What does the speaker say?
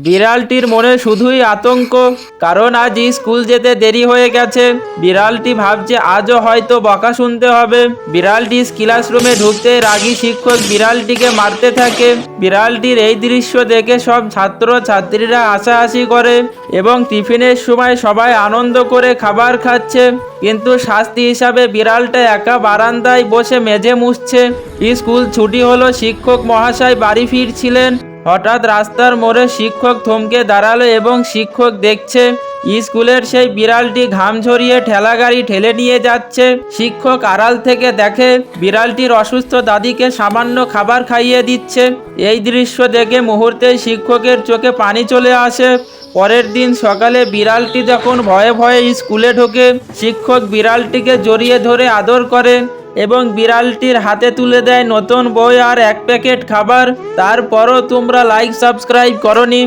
বিড়ালটির মনে শুধুই আতঙ্ক, কারণ আজ স্কুল যেতে দেরি হয়ে গেছে। বিড়ালটি ভাবছে আজও হয়তো বকা শুনতে হবে। বিড়ালটি ক্লাসরুমে ঢুকতে রাগী শিক্ষক বিড়ালটিকে মারতে থাকে। বিড়ালটির এই দৃশ্য দেখে সব ছাত্র ছাত্রীরা হাসাহাসি করে এবং টিফিনের সময় সবাই আনন্দ করে খাবার খাচ্ছে। কিন্তু শাস্তি হিসাবে বিড়ালটা একা বারান্দায় বসে মেঝে মুছছে। স্কুল ছুটি হলো, শিক্ষক মহাশয় বাড়ি ফিরছিলেন। হঠাৎ রাস্তার মোড়ে শিক্ষক থমকে দাঁড়ালো এবং শিক্ষক দেখছে স্কুলের সেই বিড়ালটি ঘাম ঝরিয়ে ঠেলাগাড়ি ঠেলে নিয়ে যাচ্ছে। শিক্ষক আড়াল থেকে দেখে বিড়ালটির অসুস্থ দাদিকে সামান্য খাবার খাইয়ে দিচ্ছে। এই দৃশ্য দেখে মুহূর্তেই শিক্ষকের চোখে পানি চলে আসে। পরের দিন সকালে বিড়ালটি যখন ভয়ে ভয়ে স্কুলে ঢোকে, শিক্ষক বিড়ালটিকে জড়িয়ে ধরে আদর করে এবং বিড়ালটির হাতে তুলে দেয় নতুন বই আর এক প্যাকেট খাবার। তারপরও তোমরা লাইক সাবস্ক্রাইব করনি।